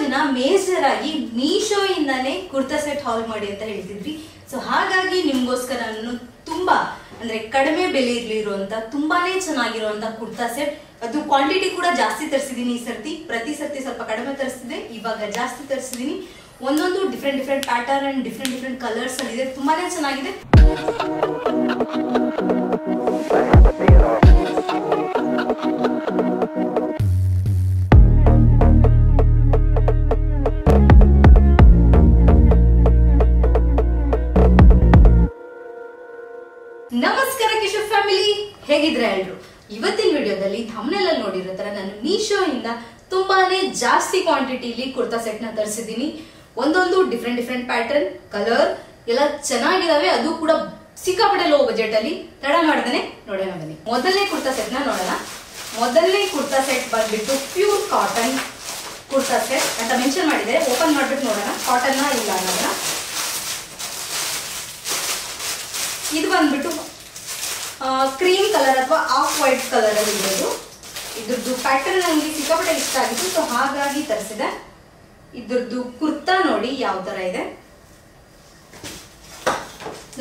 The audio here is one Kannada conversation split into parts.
ಜನ ಮೇಜರ್ ಆಗಿ ಮೀಶೋ ಇಂದಾನೆ ಕುರ್ತಾ ಸೆಟ್ ಹಾಲ್ ಮಾಡಿ ಅಂತ ಹೇಳ್ತಿದ್ವಿ. ಸೊ ಹಾಗಾಗಿ ನಿಮ್ಗೋಸ್ಕರ ನಾನು ತುಂಬಾ ಅಂದ್ರೆ ಕಡಿಮೆ ಬೆಲೆಯಲ್ಲಿ ಇರುವಂತ ತುಂಬಾನೇ ಚೆನ್ನಾಗಿರುವಂತ ಕುರ್ತಾ ಸೆಟ್, ಅದು ಕ್ವಾಂಟಿಟಿ ಕೂಡ ಜಾಸ್ತಿ ತರಿಸಿದೀನಿ ಈ ಸರ್ತಿ. ಪ್ರತಿ ಸರ್ತಿ ಸ್ವಲ್ಪ ಕಡಿಮೆ ತರಿಸಿದೆ, ಇವಾಗ ಜಾಸ್ತಿ ತರಿಸಿದೀನಿ. ಒಂದೊಂದು different pattern and different colours ಅಲ್ಲಿ ಇದೆ, ತುಂಬಾನೇ ಚೆನ್ನಾಗಿದೆ. ನಮಸ್ಕಾರ ಕಿಶೋರ್ ಫ್ಯಾಮಿಲಿ, ಹೇಗಿದ್ರೆ ಎಲ್ರು? ಇವತ್ತಿನ ವಿಡಿಯೋದಲ್ಲಿ ಥಂಬ್ನೇಲ್ ಅಲ್ಲಿ ನೋಡಿರೋ ತರ ನಾನು ಮೀಶೋ ಇಂದ ತುಂಬಾನೇ ಜಾಸ್ತಿ ಕ್ವಾಂಟಿಟಿಲಿ ಕುರ್ತಾ ಸೆಟ್ ನ ತರಿಸಿದೀನಿ. ಒಂದೊಂದು ಡಿಫ್ರೆಂಟ್ ಪ್ಯಾಟರ್ನ್, ಕಲರ್ ಎಲ್ಲ ಚೆನ್ನಾಗಿದಾವೆ, ಅದು ಕೂಡ ಸಿಕ್ಕಾಪಟ್ಟೆ ಲೋ ಬಜೆಟ್ ಅಲ್ಲಿ. ತಡ ಮಾಡ್ದೇನೆ ನೋಡೋಣ ಬನ್ನಿ. ಮೊದಲನೇ ಕುರ್ತಾ ಸೆಟ್ ನ ನೋಡೋಣ. ಮೊದಲನೇ ಕುರ್ತಾ ಸೆಟ್ ಬಂದ್ಬಿಟ್ಟು ಪ್ಯೂರ್ ಕಾಟನ್ ಕುರ್ತಾ ಸೆಟ್ ಅಂತ ಮೆನ್ಷನ್ ಮಾಡಿದೆ. ಓಪನ್ ಮಾಡ್ಬಿಟ್ಟು ನೋಡೋಣ ಕಾಟನ್ ಇಲ್ಲ ಅನ್ನೋದನ್ನ. ಇದು ಬಂದ್ಬಿಟ್ಟು ಕ್ರೀಮ್ ಕಲರ್ ಅಥವಾ ಆಫ್ ವೈಟ್ ಕಲರ್ ಅಲ್ಲಿ ಇರೋದು. ಇದ್ರದ್ದು ಪ್ಯಾಟರ್ನ್ ನನಗೆ ಸಿಕ್ಕಾಪಟ್ಟೆ ಇಷ್ಟ ಆಗಿತ್ತು, ಸೊ ಹಾಗಾಗಿ ತರಿಸಿದೆ. ಇದ್ರದ್ದು ಕುರ್ತಾ ನೋಡಿ ಯಾವ ತರ ಇದೆ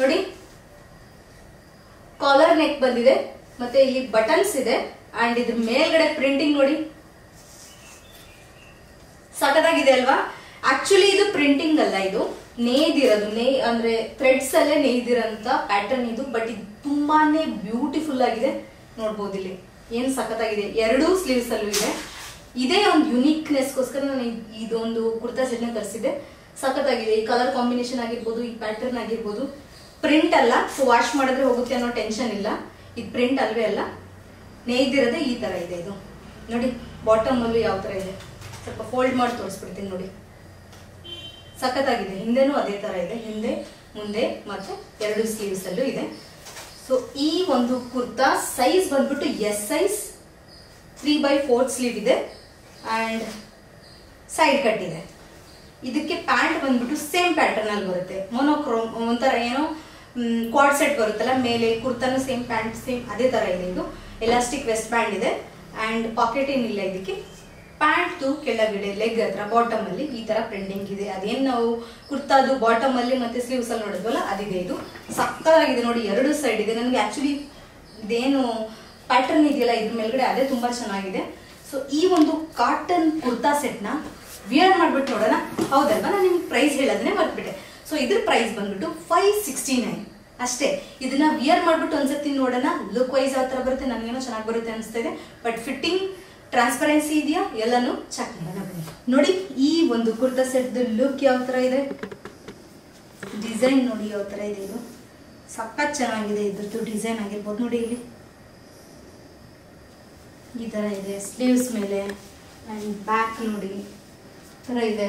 ನೋಡಿ. ಕಾಲರ್ ನೆಕ್ ಬಂದಿದೆ, ಮತ್ತೆ ಇಲ್ಲಿ ಬಟನ್ಸ್ ಇದೆ ಅಂಡ್ ಇದ್ರ ಮೇಲ್ಗಡೆ ಪ್ರಿಂಟಿಂಗ್ ನೋಡಿ, ಸಖತ್ತಾಗಿದೆ ಅಲ್ವಾ? ಆಕ್ಚುಲಿ ಇದು ಪ್ರಿಂಟಿಂಗ್ ಅಲ್ಲ, ಇದು ನೇಯ್ದಿರೋದು, ಅಂದ್ರೆ ಥ್ರೆಡ್ಸ್ ಅಲ್ಲೇ ನೇಯ್ದಿರೋಂತ ಪ್ಯಾಟರ್ನ್ ಇದು. ಬಟ್ ಇದು ತುಂಬಾನೇ ಬ್ಯೂಟಿಫುಲ್ ಆಗಿದೆ, ನೋಡ್ಬೋದು ಇಲ್ಲಿ ಏನ್ ಸಖತ್ತಾಗಿದೆ. ಎರಡೂ ಸ್ಲೀವ್ಸ್ ಅಲ್ಲೂ ಇದೆ. ಇದೇ ಒಂದು ಯುನೀಕ್ನೆಸ್ಗೋಸ್ಕರ ನಾನು ಇದೊಂದು ಕುರ್ತಾ ಸೆಟ್ ನ ತರಿಸಿದೆ. ಸಖತ್ತಾಗಿದೆ. ಈ ಕಲರ್ ಕಾಂಬಿನೇಷನ್ ಆಗಿರ್ಬೋದು, ಈ ಪ್ಯಾಟರ್ನ್ ಆಗಿರ್ಬೋದು. ಪ್ರಿಂಟ್ ಅಲ್ಲ, ಸೊ ವಾಶ್ ಮಾಡಿದ್ರೆ ಹೋಗುತ್ತೆ ಅನ್ನೋ ಟೆನ್ಷನ್ ಇಲ್ಲ. ಇದು ಪ್ರಿಂಟ್ ಅಲ್ವೇ ಅಲ್ಲ, ನೇಯ್ದಿರೋದೇ ಈ ತರ ಇದೆ. ಇದು ನೋಡಿ ಬಾಟಮ್ ಅಲ್ಲೂ ಯಾವ ತರ ಇದೆ, ಸ್ವಲ್ಪ ಫೋಲ್ಡ್ ಮಾಡಿ ತೋರಿಸ್ಬಿಡ್ತೀನಿ ನೋಡಿ. ಸಖತ್ತಾಗಿದೆ. ಹಿಂದೆನೂ ಅದೇ ತರ ಇದೆ, ಹಿಂದೆ ಮುಂದೆ ಮತ್ತೆ ಎರಡು ಸ್ಲೀವ್ಸ್ ಅಲ್ಲೂ ಇದೆ. ಸೊ ಈ ಒಂದು ಕುರ್ತಾ ಸೈಜ್ ಬಂದ್ಬಿಟ್ಟು ಎಸ್ ಸೈಜ್, 3/4 ಸ್ಲೀವ್ ಇದೆ ಅಂಡ್ ಸೈಡ್ ಕಟ್ ಇದೆ. ಇದಕ್ಕೆ ಪ್ಯಾಂಟ್ ಬಂದ್ಬಿಟ್ಟು ಸೇಮ್ ಪ್ಯಾಟರ್ನ್ ಅಲ್ಲಿ ಬರುತ್ತೆ, ಮೊನೋಕ್ರೋಮ್ ಒಂಥರ ಏನೋ ಕ್ವಾಡ್ ಸೆಟ್ ಬರುತ್ತಲ್ಲ, ಮೇಲೆ ಕುರ್ತಾನು ಸೇಮ್ ಪ್ಯಾಂಟ್ ಸೇಮ್ ಅದೇ ತರ ಇದೆ. ಇದು ಎಲಾಸ್ಟಿಕ್ ವೆಸ್ಟ್ ಬ್ಯಾಂಡ್ ಇದೆ ಅಂಡ್ ಪಾಕೆಟ್ ಏನಿಲ್ಲ ಇದಕ್ಕೆ. ಪ್ಯಾಂಟ್ ಕೆಳಗಡೆ ಲೆಗ್ ಹತ್ರ ಬಾಟಮ್ ಅಲ್ಲಿ ಈ ತರ ಪ್ರಿಂಟಿಂಗ್ ಇದೆ. ಅದೇನ್ ನಾವು ಕುರ್ತಾದು ಬಾಟಮ್ ಅಲ್ಲಿ ಮತ್ತೆ ಸ್ಲೀವ್ಸ್ ಅಲ್ಲಿ ನೋಡಿದ್ವಲ್ಲ ಅದಿದೆ. ಇದು ಸಕ್ಕತ್ತಾಗಿದೆ ನೋಡಿ, ಎರಡು ಸೈಡ್ ಇದೆ. ನನಗೆ ಆಕ್ಚುಲಿ ಇದೇನು ಪ್ಯಾಟರ್ನ್ ಇದೆಯಲ್ಲ ಇದ್ರ ಮೇಲ್ಗಡೆ ಅದೇ ತುಂಬಾ ಚೆನ್ನಾಗಿದೆ. ಸೊ ಈ ಒಂದು ಕಾಟನ್ ಕುರ್ತಾ ಸೆಟ್ ನ ವಿಯರ್ ಮಾಡ್ಬಿಟ್ಟು ನೋಡೋಣ. ಹೌದಲ್ವಾ, ನಾನು ನಿಮ್ಗೆ ಪ್ರೈಸ್ ಹೇಳೋದನ್ನೇ ಮರ್ತ್ಬಿಟ್ಟೆ. ಸೊ ಇದ್ರ ಪ್ರೈಸ್ ಬಂದ್ಬಿಟ್ಟು 569 ಅಷ್ಟೇ. ಇದನ್ನ ವಿಯರ್ ಮಾಡ್ಬಿಟ್ಟು ಒಂದ್ಸತಿ ನೋಡೋಣ ಲುಕ್ ವೈಸ್ ಯಾವ ತರ ಬರುತ್ತೆ. ನನಗೇನೋ ಚೆನ್ನಾಗಿ ಬರುತ್ತೆ ಅನಿಸ್ತಾ ಇದೆ. ಬಟ್ ಫಿಟ್ಟಿಂಗ್, ಟ್ರಾನ್ಸ್ಪರೆನ್ಸಿ ಇದೆಯಾ ಎಲ್ಲಾನು ಚೆಕ್ ಮಾಡೋಣ ನೋಡಿ. ಈ ಒಂದು ಕುರ್ತಾ ಸೆಟ್ ಲುಕ್ ಯಾವ ತರ ಇದೆ, ಡಿಸೈನ್ ನೋಡಿ ಯಾವ ತರ ಇದೆ. ಇದು ಸಖತ್ ಚೆನ್ನಾಗಿದೆ. ಇದ್ರದ್ದು ಡಿಸೈನ್ ಆಗಿರ್ಬೋದು ನೋಡಿ, ಇಲ್ಲಿ ಈ ತರ ಇದೆ ಸ್ಲೀವ್ಸ್ ಮೇಲೆ ಅಂಡ್ ಬ್ಯಾಕ್ ನೋಡಿ ತರ ಇದೆ.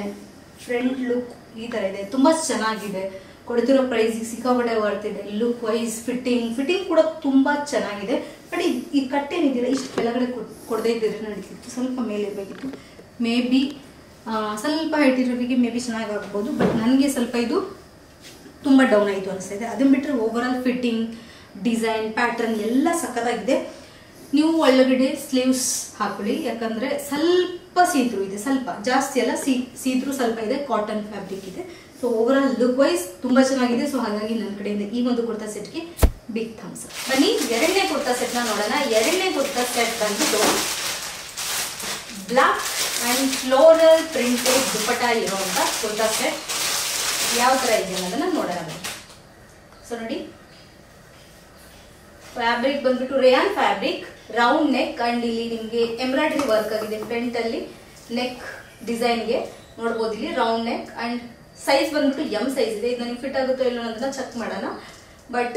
ಫ್ರಂಟ್ ಲುಕ್ ಈ ತರ ಇದೆ, ತುಂಬಾ ಚೆನ್ನಾಗಿದೆ. ಕೊಡ್ತಿರೋ ಪ್ರೈಸ್ ಸಿಕ್ಕಾಪಟ್ಟೆ ವರ್ತ್ ಇದೆ. ಲುಕ್ ವೈಸ್, ಫಿಟ್ಟಿಂಗ್ ಕೂಡ ತುಂಬಾ ಚೆನ್ನಾಗಿದೆ. ಬಟ್ ಈ ಕಟ್ಟೇನಿದೆಯಲ್ಲ ಇಷ್ಟು ಕೆಳಗಡೆ ಕೊಡದೇ ಇದ್ದರೆ ನಡೀತಿತ್ತು, ಸ್ವಲ್ಪ ಮೇಲೆ ಇರಬೇಕಿತ್ತು. ಮೇ ಬಿ ಸ್ವಲ್ಪ ಹೈಟ್ ಇರೋರಿಗೆ ಮೇ ಬಿ ಚೆನ್ನಾಗಿ ಆಗ್ಬೋದು. ಬಟ್ ನನಗೆ ಸ್ವಲ್ಪ ಇದು ತುಂಬ ಡೌನ್ ಆಯಿತು ಅನಿಸ್ತಾ ಇದೆ. ಅದನ್ನ ಬಿಟ್ಟರೆ over all fitting, design, pattern ಎಲ್ಲ ಸಖತ್ತಾಗಿದೆ. ನೀವು ಒಳಗಡೆ ಸ್ಲೀವ್ಸ್ ಹಾಕೊಳ್ಳಿ, ಯಾಕಂದರೆ ಸ್ವಲ್ಪ ಸೀತ್ರು ಇದೆ, ಸ್ವಲ್ಪ ಜಾಸ್ತಿ ಅಲ್ಲ, ಸೀತ್ರು ಸ್ವಲ್ಪ ಇದೆ. ಕಾಟನ್ ಫ್ಯಾಬ್ರಿಕ್ ಇದೆ. So overall look wise ತುಂಬಾ ಚೆನ್ನಾಗಿದೆ. ಸೊ ಹಾಗಾಗಿ ನನ್ನ ಕಡೆಯಿಂದ ಈ ಒಂದು ಕುರ್ತಾ ಸೆಟ್ಗೆ ಬಿಗ್ ಥಮ್ಸ್ ಅಪ್. ಬನ್ನಿ ಎರಡನೇ ಕುರ್ತಾ ಸೆಟ್ ನ ನೋಡೋಣ. ಎರಡನೇ ಕುರ್ತಾ ಸೆಟ್ ಬಂದ್ಬಿಟ್ಟು black and floral printed dupatta ಇರುವಂತ ಕುರ್ತಾ ಸೆಟ್ ಯಾವ ತರ ಇದೆ ಅನ್ನೋದನ್ನ ನೋಡೋಣ. ಸೊ ನೋಡಿ, ಫ್ಯಾಬ್ರಿಕ್ ಬಂದ್ಬಿಟ್ಟು rayon fabric, round neck and ಇಲ್ಲಿ ನಿಮ್ಗೆ ಎಂಬ್ರಾಯ್ಡರಿ ವರ್ಕ್ ಆಗಿದೆ. ಫ್ರಂಟ್ ಅಲ್ಲಿ ನೆಕ್ ಡಿಸೈನ್ಗೆ ನೋಡ್ಬೋದು, ಇಲ್ಲಿ ರೌಂಡ್ ನೆಕ್ ಅಂಡ್ ಸೈಜ್ ಬಂದ್ಬಿಟ್ಟು ಎಂ ಸೈಜ್ ಇದೆ. ಇದು ನನಗೆ ಫಿಟ್ ಆಗುತ್ತೋ ಇಲ್ಲೋ ಅನ್ನೋದನ್ನ ಚೆಕ್ ಮಾಡೋಣ. ಬಟ್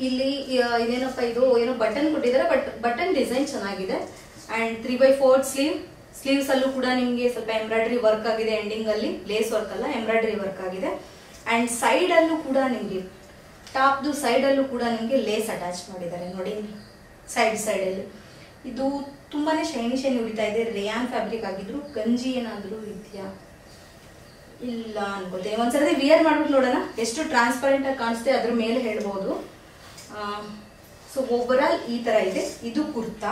ಇಲ್ಲಿ ಇದೇನಪ್ಪ, ಇದು ಏನೋ ಬಟನ್ ಕೊಟ್ಟಿದ್ದಾರೆ, ಬಟ್ ಬಟನ್ ಡಿಸೈನ್ ಚೆನ್ನಾಗಿದೆ. ಅಂಡ್ 3/4 ಸ್ಲೀವ್ಸ್ ಅಲ್ಲೂ ಕೂಡ ನಿಮ್ಗೆ ಸ್ವಲ್ಪ ಎಂಬ್ರಾಯ್ಡರಿ ವರ್ಕ್ ಆಗಿದೆ. ಎಂಡಿಂಗ್ ಅಲ್ಲಿ ಲೇಸ್ ವರ್ಕ್ ಅಲ್ಲ, ಎಂಬ್ರಾಯ್ಡರಿ ವರ್ಕ್ ಆಗಿದೆ. ಅಂಡ್ ಸೈಡ್ ಅಲ್ಲೂ ಕೂಡ ನಿಮ್ಗೆ ಟಾಪ್ದು ಸೈಡ್ ಅಲ್ಲೂ ಕೂಡ ನಿಮ್ಗೆ ಲೇಸ್ ಅಟ್ಯಾಚ್ ಮಾಡಿದ್ದಾರೆ ನೋಡಿ, ಸೈಡ್ ಅಲ್ಲಿ. ಇದು ತುಂಬಾನೇ ಶೈನಿ ಉಳಿತಾ ಇದೆ. ರೇಯಾನ್ ಫ್ಯಾಬ್ರಿಕ್ ಆಗಿದ್ರು. ಗಂಜಿ ಏನಾದ್ರು ಇದೆಯಾ ಇಲ್ಲ ಅನ್ಕೋತೀನಿ. ಒಂದ್ಸರಿ ವಿಯರ್ ಮಾಡ್ಬಿಟ್ಟು ನೋಡೋಣ ಎಷ್ಟು ಟ್ರಾನ್ಸ್ಪರೆಂಟ್ ಆಗಿ ಕಾಣಿಸುತ್ತೆ, ಅದ್ರ ಮೇಲೆ ಹೇಳ್ಬೋದು. ಸೊ ಓವರ್ ಆಲ್ ಈ ತರ ಇದೆ. ಇದು ಕುರ್ತಾ,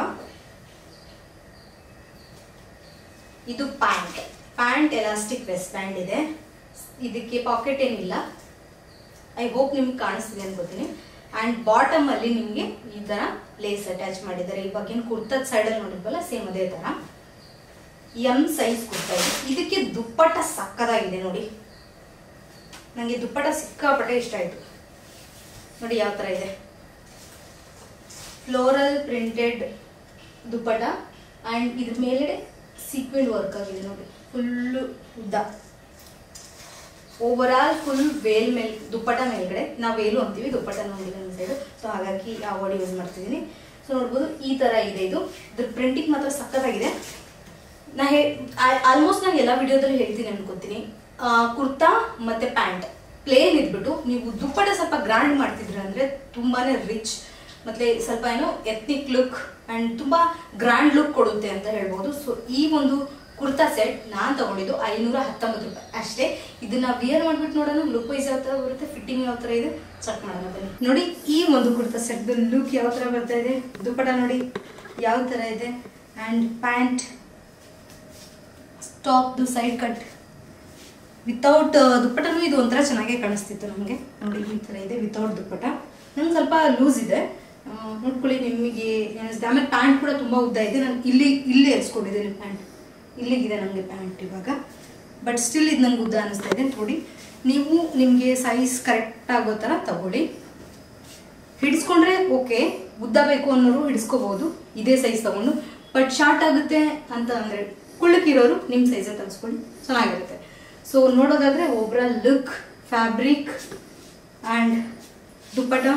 ಇದು pant. Pant elastic waistband ಇದೆ. ಇದಕ್ಕೆ ಪಾಕೆಟ್ ಏನಿಲ್ಲ. ಐ ಹೋಪ್ ನಿಮ್ಗೆ ಕಾಣಿಸ್ತಿದೆ ಅನ್ಕೋತೀನಿ. ಅಂಡ್ ಬಾಟಮ್ ಅಲ್ಲಿ ನಿಮ್ಗೆ ಈ ತರ ಲೇಸ್ ಅಟ್ಯಾಚ್ ಮಾಡಿದ್ದಾರೆ. ಇವಾಗಿನ ಕುರ್ತದ ಸೈಡ್ ಅಲ್ಲಿ ನೋಡಿದ್ವಲ್ಲ ಸೇಮ್ ಅದೇ ತರ ಎಂ ಸೈಜ್ ಕುರ್ತಾ ಇದೆ. ಇದಕ್ಕೆ ದುಪ್ಪಟ್ಟ ಸಕ್ಕದಾಗಿದೆ ನೋಡಿ. ನನಗೆ ದುಪ್ಪಟ್ಟ ಸಿಕ್ಕಾಪಟ್ಟೆ ಇಷ್ಟ ಆಯ್ತು. ನೋಡಿ ಯಾವ ತರ ಇದೆ, ಫ್ಲೋರಲ್ ಪ್ರಿಂಟೆಡ್ ದುಪ್ಪಟ್ಟ ಅಂಡ್ ಇದ್ರ ಮೇಲ್ಗಡೆ ಸೀಕ್ವೆಂಟ್ ವರ್ಕ್ ಆಗಿದೆ ನೋಡಿ. ಫುಲ್ಲು ಉದ್ದ ಓವರ್ ಆಲ್ ಫುಲ್ ವೇಲ್ ಮೇಲೆ ದುಪ್ಪಟ್ಟ ಮೇಲ್ಗಡೆ ನಾವು ವೇಲು ಅಂತೀವಿ, ದುಪ್ಪಟ್ಟ ನೋಡಿಲ್ಲ ನನ್ನ ಸೈಡು. ಸೊ ಹಾಗಾಗಿ ಆ ವರ್ಡ್ ಯೂಸ್ ಮಾಡ್ತಿದ್ದೀನಿ. ಸೊ ನೋಡ್ಬೋದು ಈ ತರ ಇದೆ. ಇದ್ರ ಪ್ರಿಂಟಿಂಗ್ ಮಾತ್ರ ಸಕ್ಕತ್ತಾಗಿದೆ. ಆಲ್ಮೋಸ್ಟ್ ನಾನು ಎಲ್ಲ ವಿಡಿಯೋದಲ್ಲಿ ಹೇಳ್ತೀನಿ ಅನ್ಕೋತೀನಿ. ಕುರ್ತಾ ಮತ್ತೆ ಪ್ಯಾಂಟ್ ಪ್ಲೇನ್ ಇದ್ಬಿಟ್ಟು ನೀವು ದುಪ್ಪಟ್ಟ ಸ್ವಲ್ಪ ಗ್ರ್ಯಾಂಡ್ ಮಾಡ್ತಿದ್ರೆ ಅಂದ್ರೆ ತುಂಬಾನೇ ರಿಚ್ ಮತ್ತೆ ಸ್ವಲ್ಪ ಏನೋ ಎಥ್ನಿಕ್ ಲುಕ್ ಅಂಡ್ ತುಂಬಾ ಗ್ರ್ಯಾಂಡ್ ಲುಕ್ ಕೊಡುತ್ತೆ ಅಂತ ಹೇಳ್ಬೋದು. ಸೊ ಈ ಒಂದು ಕುರ್ತಾ ಸೆಟ್ ನಾನ್ ತಗೊಂಡಿದ್ದು 519 ರೂಪಾಯಿ ಅಷ್ಟೇ. ಇದನ್ನ ವಿಯರ್ ಮಾಡ್ಬಿಟ್ಟು ನೋಡೋಣ ಲುಕ್ ವೈಸ್ ಯಾವ ತರ ಬರುತ್ತೆ, ಫಿಟ್ಟಿಂಗ್ ಯಾವ ತರ ಇದೆ ಚೆಕ್ ಮಾಡೋಣ ಬನ್ನಿ. ನೋಡಿ ಈ ಒಂದು ಕುರ್ತಾ ಸೆಟ್ ಲುಕ್ ಯಾವ ತರ ಬರ್ತಾ ಇದೆ, ದುಪ್ಪಟ್ಟ ನೋಡಿ ಯಾವ ತರ ಇದೆ and pant top side cut without ದುಪ್ಪಟ್ಟನು ಇದು ಒಂಥರ ಚೆನ್ನಾಗೇ ಕಾಣಿಸ್ತಿತ್ತು ನಮಗೆ. ನೋಡಿ ಈ ತರ ಇದೆ ವಿತೌಟ್ ದುಪ್ಪಟ್ಟ. ನಮ್ಗೆ ಸ್ವಲ್ಪ ಲೂಸ್ ಇದೆ ನೋಡ್ಕೊಳ್ಳಿ ನಿಮಗೆ. ಆಮೇಲೆ ಪ್ಯಾಂಟ್ ಕೂಡ ತುಂಬಾ ಉದ್ದ ಇದೆ. ನಾನು ಇಲ್ಲಿ ಎರ್ಸ್ಕೊಂಡಿದ್ದೀನಿ ಪ್ಯಾಂಟ್, ಇಲ್ಲಿಗಿದೆ ನನಗೆ ಪ್ಯಾಂಟ್ ಇವಾಗ. ಬಟ್ ಸ್ಟಿಲ್ ಇದು ನಂಗೆ ಉದ್ದ ಅನಿಸ್ತಾ ಇದೆ. ನೋಡಿ ನೀವು ನಿಮಗೆ ಸೈಜ್ ಕರೆಕ್ಟ್ ಆಗೋ ಥರ ತಗೊಳ್ಳಿ. ಹಿಡಿಸ್ಕೊಂಡ್ರೆ ಓಕೆ, ಉದ್ದ ಬೇಕು ಅನ್ನೋರು ಹಿಡಿಸ್ಕೋಬಹುದು ಇದೇ ಸೈಜ್ ತಗೊಂಡು. ಬಟ್ ಶಾರ್ಟ್ ಆಗುತ್ತೆ ಅಂತ ಅಂದರೆ ಕುಳ್ಳಕ್ಕಿರೋರು ನಿಮ್ಮ ಸೈಜ್ ತೆಗೆಸ್ಕೊಂಡು ಚೆನ್ನಾಗಿರುತ್ತೆ. ಸೊ ನೋಡೋದಾದ್ರೆ ಓವರಾಲ್ ಲುಕ್, ಫ್ಯಾಬ್ರಿಕ್ ಆ್ಯಂಡ್ ದುಪ್ಪಟ್ಟ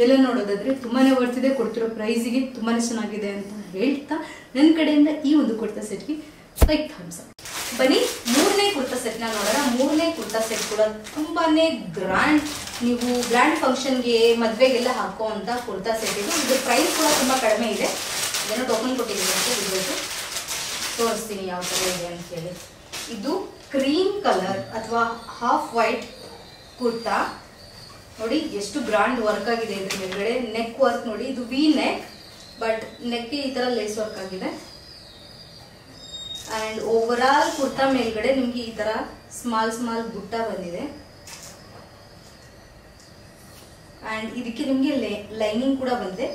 ಎಲ್ಲ ನೋಡೋದಾದ್ರೆ ತುಂಬಾನೇ ಬರ್ತಿದೆ. ಕೊಡ್ತಿರೋ ಪ್ರೈಸಿಗೆ ತುಂಬಾನೇ ಚೆನ್ನಾಗಿದೆ ಅಂತ ಹೇಳ್ತಾ ನನ್ನ ಕಡೆಯಿಂದ ಈ ಒಂದು ಕುರ್ತಾ ಸೆಟ್ಗೆ ಲೈಕ್ ಥಮ್ಸ್ ಅಪ್. ಬನ್ನಿ ಮೂರನೇ ಕುರ್ತಾ ಸೆಟ್ನ ನೋಡೋಣ. ಮೂರನೇ ಕುರ್ತಾ ಸೆಟ್ ಕೂಡ ತುಂಬಾನೇ ಗ್ರ್ಯಾಂಡ್, ನೀವು ಗ್ರ್ಯಾಂಡ್ ಫಂಕ್ಷನ್ಗೆ ಮದುವೆಗೆಲ್ಲ ಹಾಕೋ ಅಂತ ಕುರ್ತಾ ಸೆಟ್ ಇದು. ಇದ್ರ ಪ್ರೈಸ್ ಕೂಡ ತುಂಬಾ ಕಡಿಮೆ ಇದೆ. ಏನೋ ಟೋಕನ್ ಕೊಟ್ಟಿದ್ದೀನಿ ಅಂತ ವಿಡಿಯೋದು ತೋರಿಸ್ತೀನಿ ಯಾವ ಥರ ಇದೆ ಅಂತ ಹೇಳಿ. ಇದು ಕ್ರೀಮ್ ಕಲರ್ ಅಥವಾ ಹಾಫ್ ವೈಟ್ ಕುರ್ತಾ. ನೋಡಿ ಎಷ್ಟು ಗ್ರ್ಯಾಂಡ್ ವರ್ಕ್ ಆಗಿದೆ ಇದ್ರ ಮೇಲ್ಗಡೆ. ನೆಕ್ ವರ್ಕ್ ನೋಡಿ, ಇದು ವಿ ನೆಕ್ ಬಟ್ ನೆಕ್ಗೆ ಈ ತರ ಲೇಸ್ ವರ್ಕ್ ಆಗಿದೆ. ಅಂಡ್ ಓವರ್ ಆಲ್ ಕುರ್ತಾ ಮೇಲ್ಗಡೆ ನಿಮ್ಗೆ ಈ ತರ ಸ್ಮಾಲ್ ಸ್ಮಾಲ್ ಬುಟ್ಟ ಬಂದಿದೆ. ಅಂಡ್ ಇದಕ್ಕೆ ನಿಮ್ಗೆ ಲೈನಿಂಗ್ ಕೂಡ ಬಂದಿದೆ.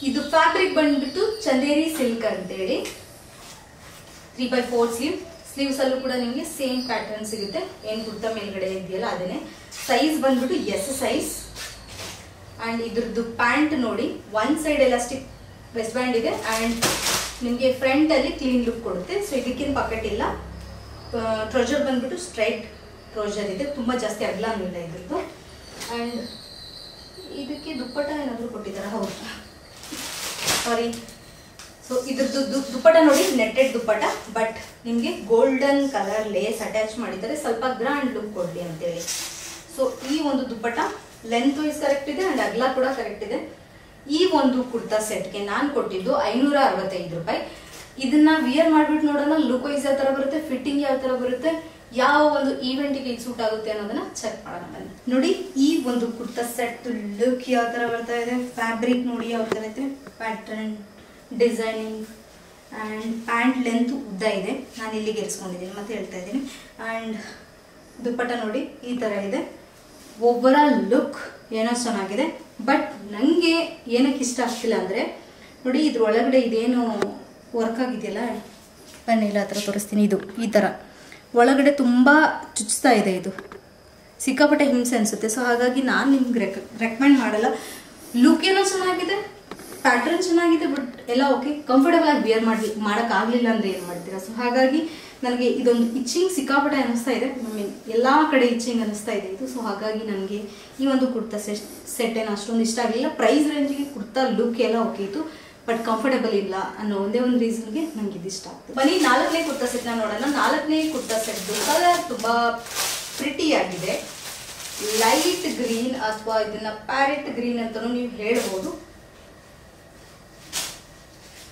ಇದು ಫ್ಯಾಬ್ರಿಕ್ ಬಂದ್ಬಿಟ್ಟು ಚಂದೇರಿ ಸಿಲ್ಕ್ ಅಂತೇಳಿ. 3/4 ಸ್ಲೀವ್ಸ್ ಅಲ್ಲೂ ಕೂಡ ನಿಮ್ಗೆ ಸೇಮ್ ಪ್ಯಾಟರ್ನ್ ಸಿಗುತ್ತೆ. ಏನ್ ಕುರ್ತಾ ಮೇಲ್ಗಡೆ ಇದೆಯಲ್ಲ ಅದೇನೆ. ಸೈಜ್ ಬಂದ್ಬಿಟ್ಟು ಎಸ್ ಸೈಜ್. ಅಂಡ್ ಇದ್ರದ್ದು ಪ್ಯಾಂಟ್ ನೋಡಿ, one side elastic waistband ಇದೆ ಅಂಡ್ ನಿಮಗೆ ಫ್ರಂಟ್ ಅಲ್ಲಿ ಕ್ಲೀನ್ ಲುಕ್ ಕೊಡುತ್ತೆ. ಸೊ ಇದಕ್ಕೇನು ಪಾಕೆಟ್ ಇಲ್ಲ. ಟ್ರೌಸರ್ ಬಂದ್ಬಿಟ್ಟು ಸ್ಟ್ರೈಟ್ ಟ್ರೌಸರ್ ಇದೆ, ತುಂಬಾ ಜಾಸ್ತಿ ಅಗಲನೂ ಇಲ್ಲ ಇದ್ರದ್ದು. ಅಂಡ್ ಇದಕ್ಕೆ ದುಪ್ಪಟ್ಟ ಏನಾದರೂ ಕೊಟ್ಟಿದ್ದಾರೆ, ಹೌದು ಸಾರಿ. ಸೊ ಇದ್ರದ್ದು ದುಪ್ಪಟ್ಟ ನೋಡಿ, ನೆಟ್ಟೆಡ್ ದುಪ್ಪಟ್ಟ ಬಟ್ ನಿಮಗೆ ಗೋಲ್ಡನ್ ಕಲರ್ ಲೇಸ್ ಅಟ್ಯಾಚ್ ಮಾಡಿದ್ದಾರೆ, ಸ್ವಲ್ಪ ಗ್ರ್ಯಾಂಡ್ ಲುಕ್ ಕೊಡಲಿ ಅಂತೇಳಿ. ಸೊ ಈ ಒಂದು ದುಪ್ಪಟ್ಟ ಲೆಂತ್ ವೈಸ್ ಕರೆಕ್ಟ್ ಇದೆ ಅಂಡ್ ಅಗಲ ಕೂಡ ಕರೆಕ್ಟ್ ಇದೆ. ಈ ಒಂದು ಕುರ್ತಾ ಸೆಟ್ಗೆ ನಾನು ಕೊಟ್ಟಿದ್ದು 565 ರೂಪಾಯಿ. ಇದನ್ನ ವಿಯರ್ ಮಾಡ್ಬಿಟ್ಟು ನೋಡೋಣ ಲುಕ್ ವೈಸ್ ಯಾವ ತರ ಬರುತ್ತೆ, ಫಿಟ್ಟಿಂಗ್ ಯಾವ ತರ ಬರುತ್ತೆ, ಯಾವ ಒಂದು ಈವೆಂಟ್ಗೆ ಇದು ಸೂಟ್ ಆಗುತ್ತೆ ಅನ್ನೋದನ್ನ ಚೆಕ್ ಮಾಡೋಣ ಬನ್ನಿ. ನೋಡಿ ಈ ಒಂದು ಕುರ್ತಾ ಸೆಟ್ ಲುಕ್ ಯಾವ ತರ ಬರ್ತಾ ಇದೆ, ಫ್ಯಾಬ್ರಿಕ್ ನೋಡಿ ಯಾವ ತರ ಇದೆ, pattern designing and pant length ಉದ್ದ ಇದೆ. ನಾನು ಇಲ್ಲಿಗೆ ಎರ್ಸ್ಕೊಂಡಿದ್ದೀನಿ ಮತ್ತೆ ಹೇಳ್ತಾ ಇದ್ದೀನಿ. ಆ್ಯಂಡ್ ದುಪ್ಪಟ್ಟ ನೋಡಿ ಈ ಥರ ಇದೆ. ಓವರ್ ಆಲ್ ಲುಕ್ ಏನೋ ಚೆನ್ನಾಗಿದೆ. ಬಟ್ ನನಗೆ ಏನಕ್ಕೆ ಇಷ್ಟ ಆಗ್ತಿಲ್ಲ ಅಂದರೆ ನೋಡಿ ಇದ್ರ ಒಳಗಡೆ ಇದೇನು ವರ್ಕ್ ಆಗಿದೆಯಲ್ಲ, ಬನ್ನಿ ಇಲ್ಲ ಆ ಥರ ತೋರಿಸ್ತೀನಿ. ಇದು ಈ ಥರ ಒಳಗಡೆ ತುಂಬ ಚುಚ್ತಾ ಇದೆ, ಇದು ಸಿಕ್ಕಾಪಟ್ಟೆ ಹಿಂಸೆ ಅನಿಸುತ್ತೆ. ಸೊ ಹಾಗಾಗಿ ನಾನು ನಿಮ್ಗೆ ರೆಕಮೆಂಡ್ ಮಾಡಲ್ಲ. ಲುಕ್ ಏನೋ ಚೆನ್ನಾಗಿದೆ, ಪ್ಯಾಟರ್ನ್ ಚೆನ್ನಾಗಿದೆ, ಬಟ್ ಎಲ್ಲ ಓಕೆ, ಕಂಫರ್ಟಬಲ್ ಆಗಿ ವಿಯರ್ ಮಾಡೋಕ್ಕಾಗಲಿಲ್ಲ ಅಂದರೆ ಏನು ಮಾಡ್ತೀರಾ. ಸೊ ಹಾಗಾಗಿ ನನಗೆ ಇದೊಂದು ಇಚ್ಚಿಂಗ್ ಸಿಕ್ಕಾಪಟ್ಟೆ ಅನ್ನಿಸ್ತಾ ಇದೆ. ಎಲ್ಲ ಕಡೆ ಇಚ್ಚಿಂಗ್ ಅನ್ನಿಸ್ತಾ ಇದೆ ಇದು. ಸೊ ಹಾಗಾಗಿ ನನಗೆ ಈ ಒಂದು ಕುರ್ತಾ ಸೆಟ್ ಏನು ಅಷ್ಟೊಂದು ಇಷ್ಟ ಆಗಲಿಲ್ಲ. ಪ್ರೈಸ್ ರೇಂಜಿಗೆ ಕುರ್ತಾ ಲುಕ್ ಎಲ್ಲ ಓಕೆ ಇತ್ತು, ಬಟ್ ಕಂಫರ್ಟಬಲ್ ಇಲ್ಲ ಅನ್ನೋ ಒಂದೇ ಒಂದು ರೀಸನ್ಗೆ ನನಗೆ ಇದು ಇಷ್ಟ ಆಗ್ತದೆ. ಬನ್ನಿ 4ನೇ ಕುರ್ತಾ ಸೆಟ್ನ ನೋಡೋಣ. 4ನೇ ಕುರ್ತಾ ಸೆಟ್ದು ಕಲರ್ ತುಂಬ ಪ್ರಿಟಿ ಆಗಿದೆ. ಲೈಟ್ ಗ್ರೀನ್ ಅಥವಾ ಇದನ್ನ ಪ್ಯಾರೆಟ್ ಗ್ರೀನ್ ಅಂತಲೂ ನೀವು ಹೇಳ್ಬೋದು.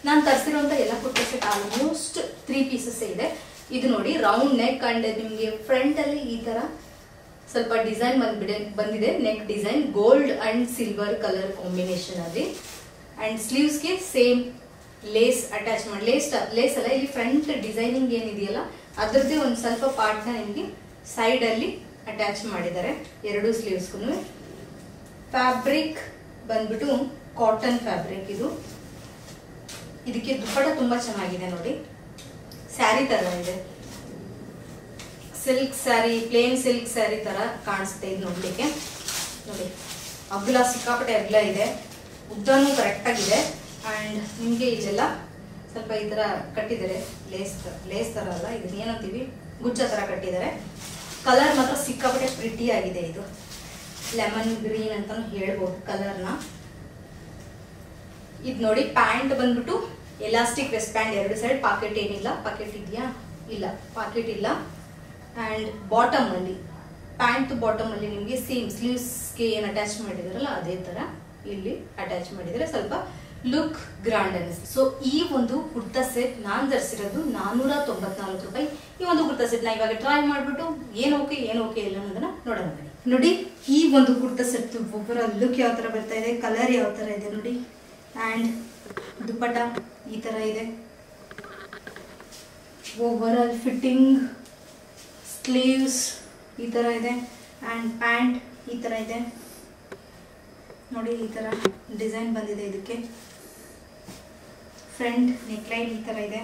ನಾನು ತರಿಸಿರುವಂಥ ಎಲ್ಲ ಕುರ್ತಾ ಸೆಟ್ ಆಲ್ಮೋಸ್ಟ್ 3 ಪೀಸಸ್ ಇದೆ. ಇದು ನೋಡಿ ರೌಂಡ್ ನೆಕ್ ಅಂಡ್ ನಿಮಗೆ ಫ್ರಂಟ್ ಅಲ್ಲಿ ಈ ತರ ಸ್ವಲ್ಪ ಡಿಸೈನ್ ಬಂದಿದೆ. Neck design gold and silver colour combination ಅಲ್ಲಿ. ಅಂಡ್ ಸ್ಲೀವ್ಸ್ಗೆ ಸೇಮ್ ಲೇಸ್ ಅಟ್ಯಾಚ್ ಮಾಡಿ, ಲೇಸ್ ಅಲ್ಲ, ಇಲ್ಲಿ ಫ್ರಂಟ್ ಡಿಸೈನಿಂಗ್ ಏನಿದೆಯಲ್ಲ ಅದರದ್ದೇ ಒಂದು ಸ್ವಲ್ಪ ಪಾರ್ಟ್ನ ನಿಮಗೆ ಸೈಡಲ್ಲಿ ಅಟ್ಯಾಚ್ ಮಾಡಿದ್ದಾರೆ ಎರಡು ಸ್ಲೀವ್ಸ್ಗೂ. ಫ್ಯಾಬ್ರಿಕ್ ಬಂದ್ಬಿಟ್ಟು ಕಾಟನ್ ಫ್ಯಾಬ್ರಿಕ್ ಇದು. ಇದಕ್ಕೆ ದುಪ್ಪಟ್ಟ ತುಂಬಾ ಚೆನ್ನಾಗಿದೆ ನೋಡಿ, ಸ್ಯಾರಿ ತರ ಇದೆ, silk sari, plain silk sari ತರ ಕಾಣಿಸುತ್ತೆ ಇದು ನೋಡ್ಲಿಕ್ಕೆ. ನೋಡಿ ಅಗ್ಲ, ಸಿಕ್ಕಾಪಟ್ಟೆ ಅಗ್ಲ ಇದೆ, ಉದ್ದನೂ ಕರೆಕ್ಟ್ ಆಗಿದೆ. ಅಂಡ್ ನಿಮ್ಗೆ ಇದೆಲ್ಲ ಸ್ವಲ್ಪ ಈ ತರ ಕಟ್ಟಿದ್ದಾರೆ, ಲೇಸ್ ತರ ಅಲ್ಲ, ಇದನ್ನ ಏನಂತೀವಿ, ಗುಚ್ಚ ತರ ಕಟ್ಟಿದ್ದಾರೆ. ಕಲರ್ ಮಾತ್ರ ಸಿಕ್ಕಾಪಟ್ಟೆ ಪ್ರಿಟಿ ಆಗಿದೆ. ಇದು ಲೆಮನ್ ಗ್ರೀನ್ ಅಂತಾನು ಹೇಳ್ಬೋದು ಕಲರ್ನ. ಇದು ನೋಡಿ ಪ್ಯಾಂಟ್ ಬಂದ್ಬಿಟ್ಟು ಎಲಾಸ್ಟಿಕ್ ವೆಸ್ಟ್ ಪ್ಯಾಂಟ್, ಎರಡು ಸೈಡ್ ಪಾಕೆಟ್ ಏನಿಲ್ಲ, ಪಾಕೆಟ್ ಇದೆಯಾ, ಇಲ್ಲ ಪಾಕೆಟ್ ಇಲ್ಲ. ಅಂಡ್ ಬಾಟಮ್ ಅಲ್ಲಿ, ಪ್ಯಾಂಟ್ ಬಾಟಮ್ ಅಲ್ಲಿ ನಿಮಗೆ ಸೇಮ್ ಸ್ಲೀವ್ಸ್ಗೆ ಏನು ಅಟ್ಯಾಚ್ ಮಾಡಿದಾರಲ್ಲ ಅದೇ ತರ ಇಲ್ಲಿ ಅಟ್ಯಾಚ್ ಮಾಡಿದರೆ ಸ್ವಲ್ಪ ಲುಕ್ ಗ್ರಾಂಡ್ ಅನಿಸುತ್ತೆ. ಸೊ ಈ ಒಂದು ಕುರ್ತಾ ಸೆಟ್ ನಾನ್ ಧರಿಸಿರೋದು 494 ರೂಪಾಯಿ. ಈ ಒಂದು ಕುರ್ತಾ ಸೆಟ್ ನ ಇವಾಗ ಟ್ರೈ ಮಾಡ್ಬಿಟ್ಟು ಏನ್ ಓಕೆ ಇಲ್ಲ ಅನ್ನೋದನ್ನ ನೋಡೋಣ ಬನ್ನಿ. ನೋಡಿ ಈ ಒಂದು ಕುರ್ತಾ ಸೆಟ್ ಒಬ್ಬರ ಲುಕ್ ಯಾವ ತರ ಬರ್ತಾ ಇದೆ, ಕಲರ್ ಯಾವ ತರ ಇದೆ ನೋಡಿ. ಅಂಡ್ ದುಪ್ಪಟ್ಟ ಈ ತರ ಇದೆ, ಓವರ್ ಆಲ್ ಫಿಟ್ಟಿಂಗ್, ಸ್ಲೀವ್ಸ್ ಈ ತರ ಇದೆ, ಅಂಡ್ ಪ್ಯಾಂಟ್ ಈ ತರ ಇದೆ ನೋಡಿ. ಈ ತರ ಡಿಸೈನ್ ಬಂದಿದೆ, ಇದಕ್ಕೆ ಫ್ರಂಟ್ ನೆಕ್ ಲೈನ್ ಈ ತರ ಇದೆ,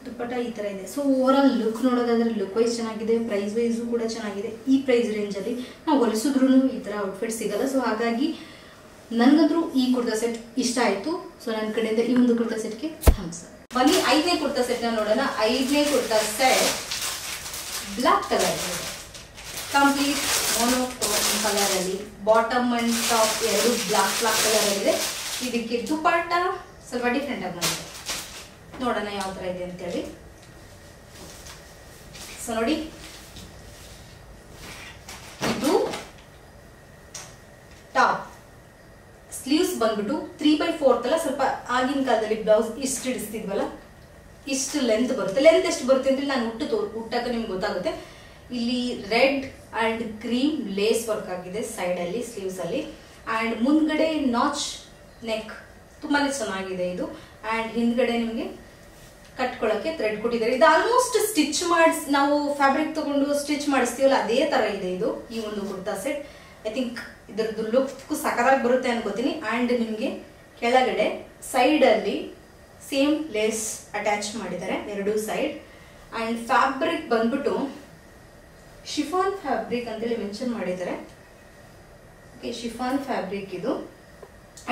ದುಪ್ಪಟ್ಟ ಈ ತರ ಇದೆ. ಸೊ ಓವರ್ ಆಲ್ ಲುಕ್ ನೋಡೋದಾದ್ರೆ ಲುಕ್ ವೈಸ್ ಚೆನ್ನಾಗಿದೆ, ಪ್ರೈಸ್ ವೈಸು ಕೂಡ ಚೆನ್ನಾಗಿದೆ. ಈ ಪ್ರೈಸ್ ರೇಂಜ್ ಅಲ್ಲಿ ನಾವು ಹೊಲಿಸಿದ್ರು ಈ ತರ ಔಟ್ಫಿಟ್ ಸಿಗಲ್ಲ. ಸೊ ಹಾಗಾಗಿ ನನ್ಗಂದ್ರೂ ಈ ಕುರ್ತಾ ಸೆಟ್ ಇಷ್ಟ ಆಯ್ತು. ಸೊ ನನ್ನ ಕಡೆಯಿಂದ ಈ ಒಂದು ಕುರ್ತಾ ಸೆಟ್ಗೆ ಥಮ್ಸ್ ಅಪ್. ಬನ್ನಿ 5ನೇ ಕುರ್ತಾ ಸೆಟ್ ನ ನೋಡೋಣ. 5ನೇ ಕುರ್ತಾ ಸೆಟ್ ಬ್ಲಾಕ್ ಕಲರ್ ಇದೆ, ಕಂಪ್ಲೀಟ್ ಮೋನೋಕ್ರೋಮ್ ಕಲರ್ ಅಲ್ಲಿ, ಬಾಟಮ್ ಅಂಡ್ ಟಾಪ್ ಎರಡು ಬ್ಲಾಕ್ ಕಲರ್ ಇದೆ. ಇದಕ್ಕೆ ದುಪ್ಪಟ್ಟ ಸ್ವಲ್ಪ ಡಿಫ್ರೆಂಟ್ ಆಗಿ ಬಂದಿದೆ, ನೋಡೋಣ ಯಾವ ತರ ಇದೆ ಅಂತೇಳಿ. ಸೊ ನೋಡಿ ಇದು ಟಾಪ್, ಸ್ಲೀವ್ಸ್ ಬಂದ್ಬಿಟ್ಟು 3/4 ಅಲ್ಲ, ಸ್ವಲ್ಪ ಆಗಿನ ಕಾಲದಲ್ಲಿ ಬ್ಲೌಸ್ ಇಷ್ಟು ಇಡಿಸ್ತಿದ್ವಲ್ಲ ಇಷ್ಟು ಲೆಂತ್ ಬರುತ್ತೆ. ಲೆಂತ್ ಎಷ್ಟು ಬರುತ್ತೆ ಅಂತ ನಾನು ಹುಟ್ಟಾಕ ನಿಮ್ಗೆ ಗೊತ್ತಾಗುತ್ತೆ. ಇಲ್ಲಿ red and cream lace work ಆಗಿದೆ ಸೈಡ್ ಅಲ್ಲಿ, ಸ್ಲೀವ್ಸ್ ಅಲ್ಲಿ. ಅಂಡ್ ಮುಂದ್ಗಡೆ ನಾಚ್ ನೆಕ್ ತುಂಬಾನೇ ಚೆನ್ನಾಗಿದೆ ಇದು. ಅಂಡ್ ಹಿಂದ್ಗಡೆ ನಿಮ್ಗೆ ಕಟ್ಕೊಳಕ್ಕೆ ಥ್ರೆಡ್ ಕೊಟ್ಟಿದ್ದಾರೆ. ಇದು ಆಲ್ಮೋಸ್ಟ್ ಸ್ಟಿಚ್ ಮಾಡಿ, ನಾವು ಫ್ಯಾಬ್ರಿಕ್ ತಗೊಂಡು ಸ್ಟಿಚ್ ಮಾಡಿಸ್ತೀವಲ್ಲ ಅದೇ ತರ ಇದೆ ಇದು ಈ ಒಂದು ಕುರ್ತಾ ಸೆಟ್. ಐ ಥಿಂಕ್ ಇದರದ್ದು ಲುಕ್ ಸಕರಾಗಿ ಬರುತ್ತೆ ಅನ್ಕೋತೀನಿ. ಅಂಡ್ ನಿಮ್ಗೆ ಕೆಳಗಡೆ ಸೈಡ್ ಅಲ್ಲಿ ಸೇಮ್ ಲೇಸ್ ಅಟ್ಯಾಚ್ ಮಾಡಿದ್ದಾರೆ ಎರಡು ಸೈಡ್. ಅಂಡ್ ಫ್ಯಾಬ್ರಿಕ್ ಬಂದ್ಬಿಟ್ಟು ಶಿಫಾನ್ ಫ್ಯಾಬ್ರಿಕ್ ಅಂತೇಳಿ ಮೆನ್ಷನ್ ಮಾಡಿದ್ದಾರೆ. ಓಕೆ, ಶಿಫಾನ್ ಫ್ಯಾಬ್ರಿಕ್ ಇದು.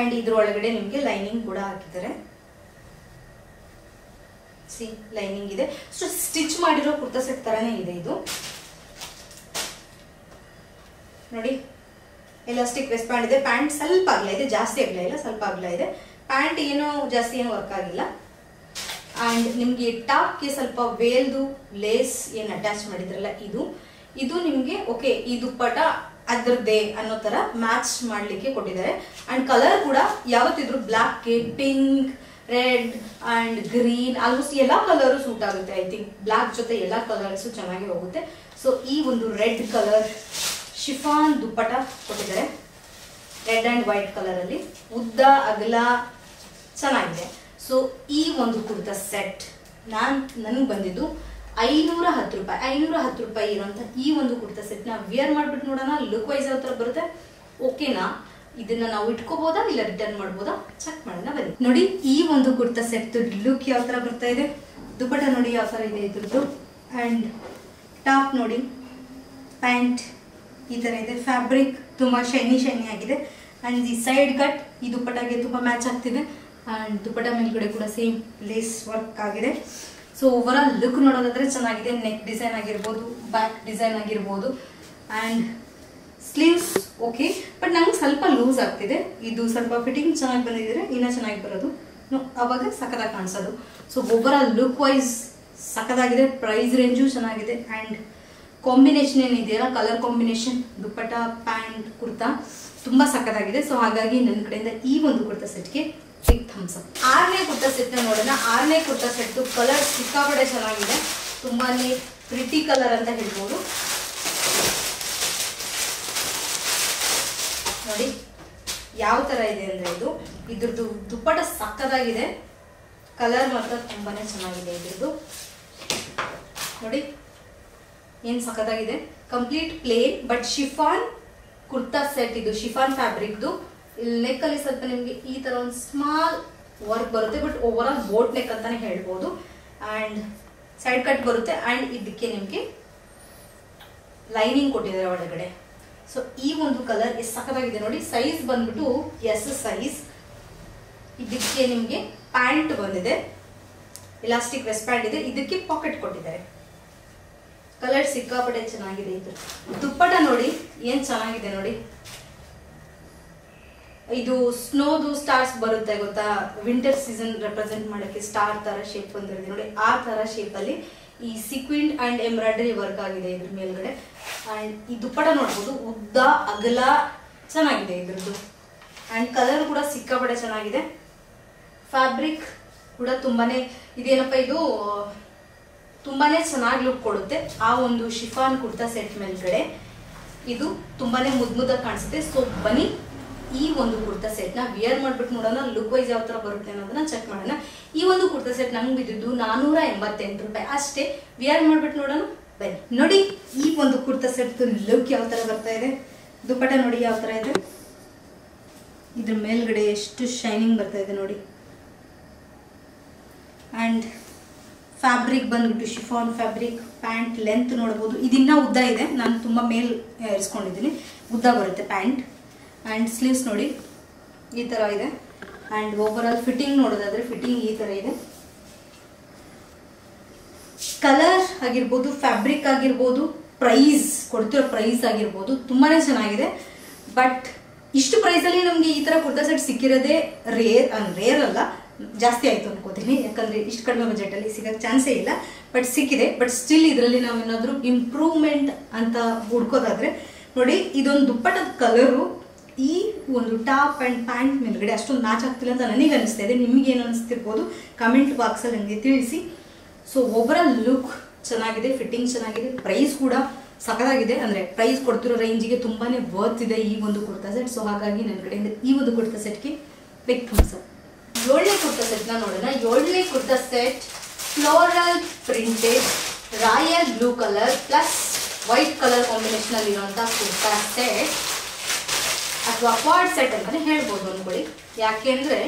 ಅಂಡ್ ಇದ್ರೊಳಗಡೆ ನಿಮ್ಗೆ ಲೈನಿಂಗ್ ಕೂಡ ಹಾಕಿದ್ದಾರೆ. ಸಿ ಲೈನಿಂಗ್ ಇದೆ. ಸೊ ಸ್ಟಿಚ್ ಮಾಡಿರೋ ಕುರ್ತಾ ಸೆಟ್ ತರಾನೇ ಇದೆ ಇದು ನೋಡಿ. ಎಲಾಸ್ಟಿಕ್ ವೆಸ್ಟ್ ಪ್ಯಾಂಟ್ ಇದೆ, ಪ್ಯಾಂಟ್ ಸ್ವಲ್ಪ ಅಗಲ ಇದೆ, ಜಾಸ್ತಿ ಅಗಲ ಇಲ್ಲ, ಸ್ವಲ್ಪ ಅಗಲ ಇದೆ. ಪ್ಯಾಂಟ್ ಏನೋ ಜಾಸ್ತಿ ಏನು ವರ್ಕ್ ಆಗಿಲ್ಲ. ಅಂಡ್ ನಿಮ್ಗೆ ಟಾಪ್ಗೆ ಸ್ವಲ್ಪ ವೇಲ್ದು ಲೇಸ್ ಏನು ಅಟ್ಯಾಚ್ ಮಾಡಿದ್ರಲ್ಲ ಇದು ನಿಮ್ಗೆ ಓಕೆ, ಈ ದುಪ್ಪಟ್ಟ ಅದ್ರದ್ದೇ ಅನ್ನೋ ತರ ಮ್ಯಾಚ್ ಮಾಡ್ಲಿಕ್ಕೆ ಕೊಟ್ಟಿದ್ದಾರೆ. ಅಂಡ್ ಕಲರ್ ಕೂಡ ಯಾವತ್ತಿದ್ರು black, pink, red and green, almost ಎಲ್ಲಾ ಕಲರ್ ಸೂಟ್ ಆಗುತ್ತೆ. ಐ ಥಿಂಕ್ ಬ್ಲಾಕ್ ಜೊತೆ ಎಲ್ಲಾ ಕಲರ್ಸ್ ಚೆನ್ನಾಗಿ ಹೋಗುತ್ತೆ. ಸೊ ಈ ಒಂದು ರೆಡ್ ಕಲರ್ ಶಿಫಾನ್ ದುಪ್ಪಟ್ಟ ಕೊಟ್ಟಿದ್ದಾರೆ, ರೆಡ್ ಅಂಡ್ ವೈಟ್ ಕಲರ್ ಅಲ್ಲಿ, ಉದ್ದ ಅಗಲ ಚೆನ್ನಾಗಿದೆ. ಸೊ ಈ ಒಂದು ಕುರ್ತಾ ಸೆಟ್ ನನ್ಗೆ ಬಂದಿದ್ದು 510 ರೂಪಾಯಿ. 510 ರೂಪಾಯಿ ಇರುವಂತ ಈ ಒಂದು ಕುರ್ತಾ ಸೆಟ್ ನ ವಿಯರ್ ಮಾಡ್ಬಿಟ್ಟು ನೋಡೋಣ ಲುಕ್ ವೈಸ್ ಯಾವ ತರ ಬರುತ್ತೆ, ಓಕೆನಾ, ಇದನ್ನ ನಾವು ಇಟ್ಕೋಬಹುದಾ ಇಲ್ಲ ರಿಟರ್ನ್ ಮಾಡಬಹುದಾ ಚೆಕ್ ಮಾಡೋಣ ಬನ್ನಿ. ನೋಡಿ ಈ ಒಂದು ಕುರ್ತಾ ಸೆಟ್ ಲುಕ್ ಯಾವ ತರ ಬರ್ತಾ ಇದೆ, ದುಪ್ಪಟ್ಟ ನೋಡಿ ಯಾವ ತರ ಇದೆ ಇದ್ರದ್ದು. ಅಂಡ್ ಟಾಪ್ ನೋಡಿ, ಪ್ಯಾಂಟ್ ಈ ತರ ಇದೆ, ಫ್ಯಾಬ್ರಿಕ್ ತುಂಬಾ ಶೈನಿ ಆಗಿದೆ. ಅಂಡ್ ಈ ಸೈಡ್ ಕಟ್ ಈ ದುಪ್ಪಟ್ಟಾಗೆ ತುಂಬಾ ಮ್ಯಾಚ್ ಆಗ್ತಿದೆ. ಅಂಡ್ ದುಪ್ಪಟ್ಟ ಮೇಲ್ಗಡೆ ಕೂಡ ಸೇಮ್ ಲೇಸ್ ವರ್ಕ್ ಆಗಿದೆ. ಸೊ ಓವರ್ ಆಲ್ ಲುಕ್ ನೋಡೋದಾದ್ರೆ ಚೆನ್ನಾಗಿದೆ. ನೆಕ್ ಡಿಸೈನ್ ಆಗಿರ್ಬೋದು, ಬ್ಯಾಕ್ ಡಿಸೈನ್ ಆಗಿರ್ಬೋದು. ಅಂಡ್ ಸ್ಲೀವ್ಸ್ ಓಕೆ, ಬಟ್ ನಂಗೆ ಸ್ವಲ್ಪ ಲೂಸ್ ಆಗ್ತಿದೆ. ಇದು ಸ್ವಲ್ಪ ಫಿಟ್ಟಿಂಗ್ ಚೆನ್ನಾಗಿ ಬಂದಿದ್ರೆ ಇನ್ನೂ ಚೆನ್ನಾಗಿ ಬರೋದು, ಅವಾಗ ಸಖತ್ತಾಗಿ ಕಾಣಿಸೋದು. So overall look wise ಸಖತ್ತಾಗಿದೆ, ಪ್ರೈಸ್ ರೇಂಜು ಚೆನ್ನಾಗಿದೆ. ಅಂಡ್ ಕಾಂಬಿನೇಷನ್ ಏನಿದೆಯಲ್ಲ, colour combination dupatta pant kurta ತುಂಬಾ ಸಖತ್ತಾಗಿದೆ. ಸೊ ಹಾಗಾಗಿ ನನ್ನ ಕಡೆಯಿಂದ ಈ ಒಂದು ಕುರ್ತಾ ಸೆಟ್ಗೆ ಬಿಗ್ ಥಮ್ಸ್ ಅಪ್. 6ನೇ ಕುರ್ತಾ ಸೆಟ್ ನೋಡೋಣ. 6ನೇ ಕುರ್ತಾ ಸೆಟ್ ಕಲರ್ ಸಿಕ್ಕಾಪಟ್ಟೆ ಚೆನ್ನಾಗಿದೆ, ತುಂಬಾನೇ ಪ್ರಿಟಿ ಕಲರ್ ಅಂತ ಹೇಳ್ಬೋದು. ನೋಡಿ ಯಾವ ತರ ಇದೆ ಅಂದ್ರೆ ಇದ್ರದ್ದು ದುಪ್ಪಟ ಸಕ್ಕದಾಗಿದೆ. ಕಲರ್ ಮಾತ್ರ ತುಂಬಾನೇ ಚೆನ್ನಾಗಿದೆ ಇದ್ರದ್ದು. ನೋಡಿ ಏನ್ ಸಕ್ಕದಾಗಿದೆ. Complete plain but chiffon kurta set. ಇದು ಶಿಫಾನ್ ಫ್ಯಾಬ್ರಿಕ್ದು. ಇಲ್ಲಿ ನೆಕ್ ಅಲ್ಲಿ ಸ್ವಲ್ಪ ನಿಮ್ಗೆ ಈ ತರ ಒಂದು ಸ್ಮಾಲ್ ವರ್ಕ್ ಬರುತ್ತೆ, but overall boat neck ಅಂತಾನೆ ಹೇಳ್ಬೋದು. ಅಂಡ್ ಸೈಡ್ ಕಟ್ ಬರುತ್ತೆ ಅಂಡ್ ಇದಕ್ಕೆ ನಿಮ್ಗೆ ಲೈನಿಂಗ್ ಕೊಟ್ಟಿದ್ದಾರೆ ಒಳಗಡೆ. ಸೊ ಈ ಒಂದು ಕಲರ್ ಎಷ್ಟು ಸಕ್ಕದಾಗಿದೆ ನೋಡಿ. ಸೈಜ್ ಬಂದ್ಬಿಟ್ಟು ಎಸ್ ಸೈಜ್. ಇದಕ್ಕೆ ನಿಮ್ಗೆ ಪ್ಯಾಂಟ್ ಬಂದಿದೆ, ಇಲಾಸ್ಟಿಕ್ ವೆಸ್ಟ್ ಪ್ಯಾಂಟ್ ಇದೆ, ಇದಕ್ಕೆ ಪಾಕೆಟ್ ಕೊಟ್ಟಿದ್ದಾರೆ. ಕಲರ್ ಸಿಕ್ಕಾಪಟ್ಟೆ ಚೆನ್ನಾಗಿದೆ. ಇದು ದುಪ್ಪಟ ನೋಡಿ ಏನ್ ಚೆನ್ನಾಗಿದೆ ನೋಡಿ. ಇದು ಸ್ನೋದು ಸ್ಟಾರ್ಸ್ ಬರುತ್ತೆ ಗೊತ್ತಾ, ವಿಂಟರ್ ಸೀಸನ್ ರೆಪ್ರೆಸೆಂಟ್ ಮಾಡಕ್ಕೆ ಸ್ಟಾರ್ ತರ ಶೇಪ್ ಬಂದಿದೆ ನೋಡಿ. ಆ ತರ ಶೇಪ್ ಅಲ್ಲಿ ಈ ಸೀಕ್ವೆಂಟ್ ಅಂಡ್ ಎಂಬ್ರಾಯ್ಡರಿ ವರ್ಕ್ ಆಗಿದೆ ಇದ್ರ ಮೇಲ್ಗಡೆ. ಅಂಡ್ ಈ ದುಪ್ಪಟ ನೋಡ್ಬೋದು, ಉದ್ದ ಅಗಲ ಚೆನ್ನಾಗಿದೆ ಇದ್ರದ್ದು. ಅಂಡ್ ಕಲರ್ ಕೂಡ ಸಿಕ್ಕಾಪಟ್ಟೆ ಚೆನ್ನಾಗಿದೆ. ಫ್ಯಾಬ್ರಿಕ್ ಕೂಡ ತುಂಬಾನೇ ಇದೇನಪ್ಪ, ಇದು ತುಂಬಾನೇ ಚೆನ್ನಾಗಿ ಲುಕ್ ಕೊಡುತ್ತೆ. ಆ ಒಂದು ಶಿಫಾನ್ ಕುರ್ತಾ ಸೆಟ್ ಮೇಲ್ಗಡೆ ಇದು ತುಂಬಾನೇ ಮುದ್ದಾಗಿ ಕಾಣಿಸುತ್ತೆ. ಸೊ ಬನ್ನಿ ಈ ಒಂದು ಕುರ್ತಾ ಸೆಟ್ ನ ವಿಯರ್ ಮಾಡ್ಬಿಟ್ಟು ನೋಡೋಣ, ಲುಕ್ ವೈಸ್ ಯಾವ ತರ ಬರುತ್ತೆ ಅನ್ನೋದನ್ನ ಚೆಕ್ ಮಾಡೋಣ. ಈ ಒಂದು ಕುರ್ತಾ ಸೆಟ್ ನಂಗೆ ಬಿದ್ದಿದ್ದು 488 ರೂಪಾಯಿ ಅಷ್ಟೇ. ವಿಯರ್ ಮಾಡ್ಬಿಟ್ಟು ನೋಡೋಣ ಬನ್ನಿ. ನೋಡಿ ಈ ಒಂದು ಕುರ್ತಾ ಸೆಟ್ ಲುಕ್ ಯಾವ ತರ ಬರ್ತಾ ಇದೆ. ದುಪ್ಪಟ ನೋಡಿ ಯಾವ ತರ ಇದೆ. ಇದ್ರ ಮೇಲ್ಗಡೆ ಎಷ್ಟು ಶೈನಿಂಗ್ ಬರ್ತಾ ಇದೆ ನೋಡಿ. ಅಂಡ್ ಫ್ಯಾಬ್ರಿಕ್ ಬಂದ್ಬಿಟ್ಟು ಶಿಫಾನ್ ಫ್ಯಾಬ್ರಿಕ್. ಪ್ಯಾಂಟ್ ಲೆಂತ್ ನೋಡ್ಬೋದು, ಇದಿನ್ನ ಉದ್ದ ಇದೆ, ನಾನು ತುಂಬಾ ಮೇಲ್ ಇರಿಸ್ಕೊಂಡಿದ್ದೀನಿ, ಉದ್ದ ಬರುತ್ತೆ ಪ್ಯಾಂಟ್. ಅಂಡ್ ಸ್ಲೀವ್ಸ್ ನೋಡಿ ಈ ತರ ಇದೆ. ಅಂಡ್ ಓವರ್ ಆಲ್ ಫಿಟ್ಟಿಂಗ್ ನೋಡೋದಾದ್ರೆ ಫಿಟ್ಟಿಂಗ್ ಈ ತರ ಇದೆ. ಕಲರ್ ಆಗಿರ್ಬೋದು, ಫ್ಯಾಬ್ರಿಕ್ ಆಗಿರ್ಬೋದು, ಪ್ರೈಸ್ ಕೊಡ್ತಿರೋ ಪ್ರೈಸ್ ಆಗಿರ್ಬೋದು ತುಂಬಾನೇ ಚೆನ್ನಾಗಿದೆ. ಬಟ್ ಇಷ್ಟು ಪ್ರೈಸ್ ಅಲ್ಲಿ ನಮ್ಗೆ ಈ ತರ ಕುರ್ತಾ ಸೆಟ್ ಸಿಕ್ಕಿರೋದೇ ರೇರ್ ಅಲ್ಲ, ಜಾಸ್ತಿ ಆಯ್ತು ಅನ್ಕೋತೀನಿ. ಯಾಕಂದ್ರೆ ಇಷ್ಟು ಕಡಿಮೆ ಬಜೆಟ್ ಅಲ್ಲಿ ಸಿಗಕ್ಕೆ ಚಾನ್ಸೇ ಇಲ್ಲ. ಬಟ್ ಸಿಕ್ಕಿದೆ. ಬಟ್ ಸ್ಟಿಲ್ ಇದರಲ್ಲಿ ನಾವು ಏನಾದ್ರು ಇಂಪ್ರೂವ್ಮೆಂಟ್ ಅಂತ ಹುಡ್ಕೋದಾದ್ರೆ ನೋಡಿ, ಇದೊಂದು ದುಪ್ಪಟದ ಕಲರು ಈ ಒಂದು ಟಾಪ್ ಅಂಡ್ ಪ್ಯಾಂಟ್ ಮೇಲ್ಗಡೆ ಅಷ್ಟೊಂದು ಮ್ಯಾಚ್ ಆಗ್ತಿಲ್ಲ ಅಂತ ನನಗೆ ಅನಿಸ್ತಾ ಇದೆ. ನಿಮ್ಗೆ ಏನು ಅನಿಸ್ತಿರ್ಬೋದು ಕಮೆಂಟ್ ಬಾಕ್ಸ್ ಅಲ್ಲಿ ನನಗೆ ತಿಳಿಸಿ. ಸೊ ಓವರ್ ಆಲ್ ಲುಕ್ ಚೆನ್ನಾಗಿದೆ, ಫಿಟ್ಟಿಂಗ್ ಚೆನ್ನಾಗಿದೆ, ಪ್ರೈಸ್ ಕೂಡ ಸಖತ್ತಾಗಿದೆ. ಅಂದ್ರೆ ಪ್ರೈಸ್ ಕೊಡ್ತಿರೋ ರೇಂಜಿಗೆ ತುಂಬಾನೇ ವರ್ತ್ ಇದೆ ಈ ಒಂದು ಕುರ್ತಾ ಸೆಟ್. ಸೊ ಹಾಗಾಗಿ ನನ್ನ ಕಡೆಯಿಂದ ಈ ಒಂದು ಕುರ್ತಾ ಸೆಟ್ಗೆ ಬಿಗ್ ಥಮ್ಸ್ ಅಪ್. 7ನೇ ಕುರ್ತಾ ಸೆಟ್ ನ ನೋಡೋಣ. 7ನೇ kurta set floral printed royal blue colour plus white colour combination ಅಲ್ಲಿ ಇರುವಂತಹ ಕುರ್ತಾ ಸೆಟ್ ಅಥವಾ ಕ್ವಾಡ್ ಸೆಟ್ ಅಂತಾನೆ ಹೇಳ್ಬೋದು ಅನ್ಕೊಳ್ಳಿ. ಯಾಕೆಂದ್ರೆ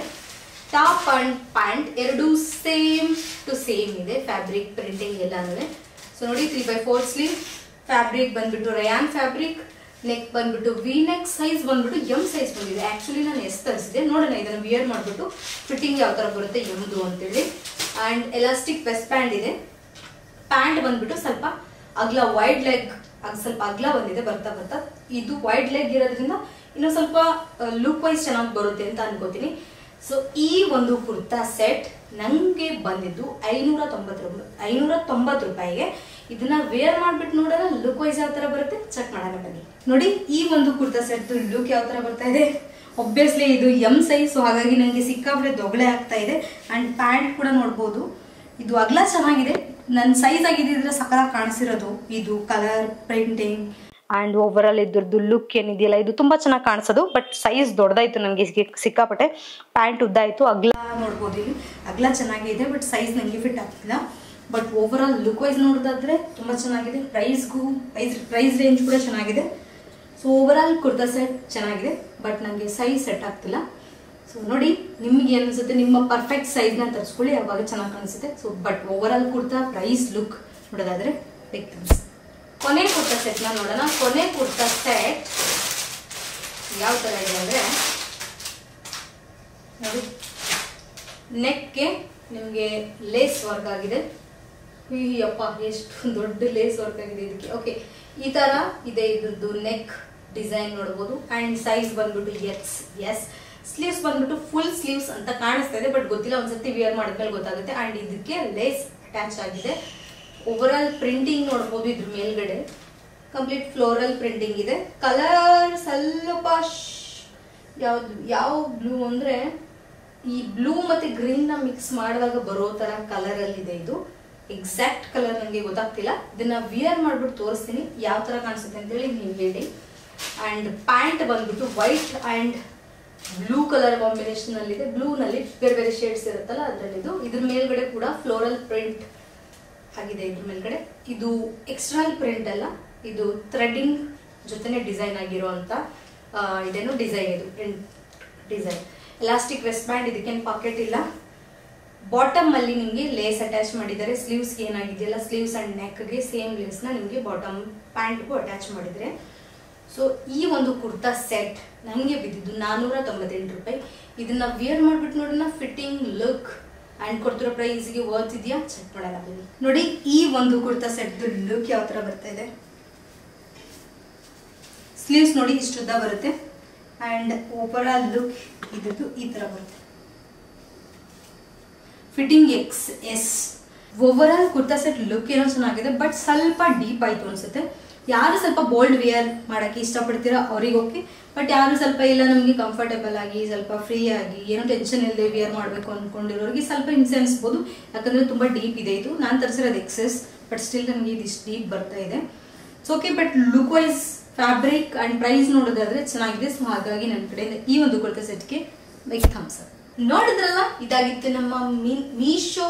ಟಾಪ್ ಅಂಡ್ ಪ್ಯಾಂಟ್ ಎರಡು ಸೇಮ್ ಟು ಸೇಮ್ ಇದೆ. ಫ್ಯಾಬ್ರಿಕ್ ಪ್ರಿಂಟಿಂಗ್ ಎಲ್ಲ ಅಂದ್ರೆ ಸೊ ನೋಡಿ 3/4 ಸ್ಲೀವ್. ಫ್ಯಾಬ್ರಿಕ್ ಬಂದ್ಬಿಟ್ಟು ರಯಾನ್ ಫ್ಯಾಬ್ರಿಕ್. ನೆಕ್ ಬಂದ್ಬಿಟ್ಟು ವಿ ನೆಕ್. ಸೈಜ್ ಬಂದ್ಬಿಟ್ಟು ಎಂ ಸೈಜ್ ಬಂದಿದೆ. ಆಕ್ಚುಲಿ ನಾನು ಎಸ್ ತರಿಸಿದೆ. ನೋಡೋಣ ಇದನ್ನು ವಿಯರ್ ಮಾಡ್ಬಿಟ್ಟು ಫಿಟ್ಟಿಂಗ್ ಯಾವ ತರ ಬರುತ್ತೆ ಎಮ್ದು ಅಂತೇಳಿ. ಅಂಡ್ ಎಲಾಸ್ಟಿಕ್ ವೆಸ್ಟ್ ಪ್ಯಾಂಟ್ ಇದೆ. ಪ್ಯಾಂಟ್ ಬಂದ್ಬಿಟ್ಟು ಸ್ವಲ್ಪ ಅಗ್ಲ ವೈಡ್ ಲೆಗ್, ಸ್ವಲ್ಪ ಅಗ್ಲ ಬಂದಿದೆ ಬರ್ತಾ ಬರ್ತಾ. ಇದು ವೈಡ್ ಲೆಗ್ ಇರೋದ್ರಿಂದ ಇನ್ನು ಸ್ವಲ್ಪ ಲುಕ್ ವೈಸ್ ಚೆನ್ನಾಗಿ ಬರುತ್ತೆ ಅಂತ ಅನ್ಕೋತೀನಿ. ಸೊ ಈ ಒಂದು ಕುರ್ತಾ ಸೆಟ್ ನಂಗೆ ಬಂದಿದ್ದು 590 ರೂಪಾಯಿಗೆ. ಇದನ್ನ ವೇರ್ ಮಾಡ್ಬಿಟ್ಟು ನೋಡೋಣ ಲುಕ್ ವೈಸ್ ಯಾವ ತರ ಬರುತ್ತೆ ಚೆಕ್ ಮಾಡೋಣ ಬನ್ನಿ. ನೋಡಿ ಈ ಒಂದು ಕುರ್ತಾ ಸೆಟ್ ಲುಕ್ ಯಾವ ತರ ಬರ್ತಾ ಇದೆ. ಒಬ್ವಿಯಸ್ಲಿ ಇದು ಎಂ ಸೈಜ್, ಸೊ ಹಾಗಾಗಿ ನಂಗೆ ಸಿಕ್ಕಾಪಟ್ಟೆ ದೊಗಳೆ ಆಗ್ತಾ ಇದೆ. ಅಂಡ್ ಪ್ಯಾಂಟ್ ಕೂಡ ನೋಡ್ಬೋದು, ಇದು ಅಗಲ ಚೆನ್ನಾಗಿದೆ. ನನ್ನ ಸೈಜ್ ಆಗಿದ್ರೆ ಸಕ್ಕತ್ತಾಗಿ ಕಾಣಿಸಿರೋದು. ಇದು colour printing and over all ಇದ್ರದ್ದು ಲುಕ್ ಏನಿದೆಯಲ್ಲ ಇದು ತುಂಬಾ ಚೆನ್ನಾಗಿ ಕಾಣಿಸೋದು. ಬಟ್ ಸೈಜ್ ದೊಡ್ಡದಾಯ್ತು ನನಗೆ ಸಿಕ್ಕಾಪಟ್ಟೆ. ಪ್ಯಾಂಟ್ ಉದ್ದ ಆಯ್ತು, ಅಗ್ಲ ನೋಡ್ಬೋದು ಇಲ್ಲಿ ಅಗ್ಲ ಚೆನ್ನಾಗಿದೆ. ಬಟ್ ಸೈಜ್ ನನಗೆ ಫಿಟ್ ಆಗ್ತಿಲ್ಲ. But overall look wise ನೋಡೋದಾದ್ರೆ ತುಂಬಾ ಚೆನ್ನಾಗಿದೆ. ಪ್ರೈಸ್ ರೇಂಜ್ ಕೂಡ ಚೆನ್ನಾಗಿದೆ. So overall kurta set ಚೆನ್ನಾಗಿದೆ. ಬಟ್ ನನಗೆ ಸೈಜ್ ಸೆಟ್ ಆಗ್ತಿಲ್ಲ. ಸೊ ನೋಡಿ ನಿಮ್ಗೆ ಏನು ಅನ್ಸುತ್ತೆ, ನಿಮ್ಮ ಪರ್ಫೆಕ್ಟ್ ಸೈಜ್ನ ತರಿಸ್ಕೊಳ್ಳಿ, ಅವಾಗ ಚೆನ್ನಾಗಿ ಕಾಣಿಸುತ್ತೆ. So but overall kurta price look ನೋಡೋದಾದ್ರೆ ಬಿಗ್ ಥಮ್ಸ್. ಕೊನೆ ಕುರ್ತಾ ಸೆಟ್ ನ ನೋಡೋಣ. ಕೊನೆ ಕುರ್ತಾ ಸೆಟ್ ಯಾವ ತರ ಇದೆ ಅಂದ್ರೆ ನೋಡಿ, ನೆಕ್ಗೆ ನಿಮ್ಗೆ ಲೇಸ್ ವರ್ಕ್ ಆಗಿದೆ. ಅಯ್ಯಪ್ಪ ಎಷ್ಟು ದೊಡ್ಡ ಲೇಸ್ ವರ್ಕ್ ಆಗಿದೆ ಇದಕ್ಕೆ. ಓಕೆ ಈ ತರ ಇದೆ ಇದ್ರದ್ದು ನೆಕ್ ಡಿಸೈನ್ ನೋಡಬಹುದು. ಅಂಡ್ ಸೈಜ್ ಬಂದ್ಬಿಟ್ಟು ಎಸ್. ಸ್ಲೀವ್ಸ್ ಬಂದ್ಬಿಟ್ಟು ಫುಲ್ ಸ್ಲೀವ್ಸ್ ಅಂತ ಕಾಣಿಸ್ತಾ ಇದೆ. ಬಟ್ ಗೊತ್ತಿಲ್ಲ, ಒಂದ್ಸತಿ ವಿಯರ್ ಮಾಡಿದ್ಮೇಲೆ ಗೊತ್ತಾಗುತ್ತೆ. ಅಂಡ್ ಇದಕ್ಕೆ ಲೇಸ್ ಅಟ್ಯಾಚ್ ಆಗಿದೆ. ಓವರ್ ಆಲ್ ಪ್ರಿಂಟಿಂಗ್ ನೋಡಬಹುದು. ಇದ್ರ ಮೇಲ್ಗಡೆ ಕಂಪ್ಲೀಟ್ ಫ್ಲೋರಲ್ ಪ್ರಿಂಟಿಂಗ್ ಇದೆ. ಕಲರ್ ಸ್ವಲ್ಪ ಯಾವ ಬ್ಲೂ ಅಂದ್ರೆ ಈ ಬ್ಲೂ ಮತ್ತೆ ಗ್ರೀನ್ ನ ಮಿಕ್ಸ್ ಮಾಡಿದಾಗ ಬರೋ ತರ ಕಲರ್ ಅಲ್ಲಿ ಇದೆ. ಇದು ಎಕ್ಸಾಕ್ಟ್ ಕಲರ್ ನನಗೆ ಗೊತ್ತಾಗ್ತಿಲ್ಲ. ಇದನ್ನ ವಿಯರ್ ಮಾಡ್ಬಿಟ್ಟು ತೋರಿಸ್ತೀನಿ ಯಾವ ತರ ಕಾಣಿಸುತ್ತೆ ಅಂತೇಳಿ ನೀವು ಹೇಳಿ. ಅಂಡ್ ಪ್ಯಾಂಟ್ ಬಂದ್ಬಿಟ್ಟು white and blue colour combination ಅಲ್ಲಿ ಇದೆ. ಬ್ಲೂ ನಲ್ಲಿ ಬೇರೆ ಬೇರೆ ಶೇಡ್ಸ್ ಇರುತ್ತಲ್ಲ ಅದರಲ್ಲಿ ಇದ್ರ ಮೇಲ್ಗಡೆ ಕೂಡ ಫ್ಲೋರಲ್ ಪ್ರಿಂಟ್ ಆಗಿದೆ. ಇದ್ರ ಮೇಲ್ಗಡೆ ಇದು ಎಕ್ಸ್ಟರ್ನಲ್ ಪ್ರಿಂಟ್ ಅಲ್ಲ, ಇದು ಥ್ರೆಡಿಂಗ್ ಜೊತೆನೆ ಡಿಸೈನ್ ಆಗಿರುವಂತ ಇದೇನು ಡಿಸೈನ್, ಇದು print design. Elastic waistband, ಇದಕ್ಕೇನು ಪಾಕೆಟ್ ಇಲ್ಲ. ಬಾಟಮ್ ಅಲ್ಲಿ ನಿಮಗೆ ಲೇಸ್ ಅಟ್ಯಾಚ್ ಮಾಡಿದ್ದಾರೆ. ಸ್ಲೀವ್ಸ್ ಏನಾಗಿದೆಯಲ್ಲ, ಸ್ಲೀವ್ಸ್ ಅಂಡ್ ನೆಕ್ಗೆ ಸೇಮ್ ಲೇಸ್ ನ ನಿಮಗೆ ಬಾಟಮ್ ಪ್ಯಾಂಟ್ಗೂ ಅಟ್ಯಾಚ್ ಮಾಡಿದ್ರೆ. ಸೊ ಈ ಒಂದು ಕುರ್ತಾ ಸೆಟ್ ನಂಗೆ ಬಿದ್ದಿದ್ದು 498 ರೂಪಾಯಿ. ಇದನ್ನ ವಿಯರ್ ಮಾಡ್ಬಿಟ್ಟು ನೋಡೋಣ, ಫಿಟ್ಟಿಂಗ್, ಲುಕ್ ಅಂಡ್ ಕೊಡ್ತಿರೋ ಪ್ರೈಸ್ಗೆ ವರ್ತ್ ಇದೆಯಾ ಚೆಕ್ ಮಾಡೋಣ. ನೋಡಿ ಈ ಒಂದು ಕುರ್ತಾ ಸೆಟ್ ಲುಕ್ ಯಾವ ತರ ಬರ್ತಾ ಇದೆ. ಸ್ಲೀವ್ಸ್ ನೋಡಿ ಇಷ್ಟು ಉದ್ದ ಬರುತ್ತೆ ಅಂಡ್ ಓವರ್ ಆಲ್ ಲುಕ್ ಇದ್ದು ಈ ತರ ಬರುತ್ತೆ. Fitting XS. Over all kurta set look ಏನೋ ಚೆನ್ನಾಗಿದೆ, ಬಟ್ ಸ್ವಲ್ಪ ಡೀಪ್ ಆಯ್ತು ಅನ್ಸುತ್ತೆ. ಯಾರು ಸ್ವಲ್ಪ ಬೋಲ್ಡ್ ವಿಯರ್ ಮಾಡಕ್ಕೆ ಇಷ್ಟಪಡ್ತೀರಾ ಅವ್ರಿಗೆ ಓಕೆ, ಬಟ್ ಯಾರು ಸ್ವಲ್ಪ ಇಲ್ಲ ನಮಗೆ ಕಂಫರ್ಟೇಬಲ್ ಆಗಿ ಸ್ವಲ್ಪ ಫ್ರೀ ಆಗಿ ಏನೋ ಟೆನ್ಷನ್ ಇಲ್ಲದೆ ವಿಯರ್ ಮಾಡಬೇಕು ಅನ್ಕೊಂಡಿರೋರಿಗೆ ಸ್ವಲ್ಪ ಹಿಂಸೆ ಅನ್ಸ್ಬೋದು, ಯಾಕಂದ್ರೆ ತುಂಬಾ ಡೀಪ್ ಇದೆ. ಇದು ನಾನು ತರಿಸಿರೋದು XS, ಬಟ್ ಸ್ಟಿಲ್ ನನಗೆ ಇದಿಷ್ಟು ಡೀಪ್ ಬರ್ತಾ ಇದೆ. So okay, but look wise fabric and price ನೋಡೋದಾದ್ರೆ ಚೆನ್ನಾಗಿದೆ. ಸೊ ಹಾಗಾಗಿ ನನ್ನ ಕಡೆಯಿಂದ ಈ ಒಂದು ಕುರ್ತಾ ಸೆಟ್ಗೆ ಬಿಗ್ ಥಮ್ಸ್ ಅಪ್. ನೋಡಿದ್ರಲ್ಲ, ಇದಾಗಿತ್ತು ನಮ್ಮ Meesho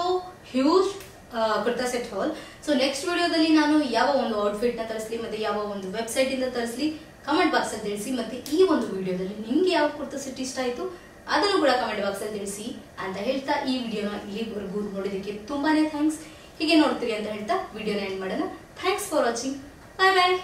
huge kurta set haul. So next ವಿಡಿಯೋದಲ್ಲಿ ನಾನು ಯಾವ ಒಂದು ಔಟ್ಫಿಟ್ ನ ತರಿಸ್ಲಿ ಮತ್ತೆ ಯಾವ ಒಂದು ವೆಬ್ಸೈಟ್ ಇಂದ ತರಿಸ್ಲಿ ಕಮೆಂಟ್ ಬಾಕ್ಸ್ ಅಲ್ಲಿ ತಿಳಿಸಿ. ಮತ್ತೆ ಈ ಒಂದು ವಿಡಿಯೋದಲ್ಲಿ ನಿಮ್ಗೆ ಯಾವ ಕುರ್ತಾ ಸೆಟ್ ಇಷ್ಟ ಆಯ್ತು ಅದನ್ನು ಕೂಡ ಕಮೆಂಟ್ ಬಾಕ್ಸ್ ಅಲ್ಲಿ ತಿಳಿಸಿ ಅಂತ ಹೇಳ್ತಾ ಈ ವಿಡಿಯೋನ ಇಲ್ಲಿವರೆಗೂ ನೋಡಿದಕ್ಕೆ ತುಂಬಾನೇ ಥ್ಯಾಂಕ್ಸ್. ಹೀಗೆ ನೋಡ್ತೀರಿ ಅಂತ ಹೇಳ್ತಾ ವಿಡಿಯೋನ ಎಂಡ್ ಮಾಡೋಣ. Thanks for watching. Bye bye.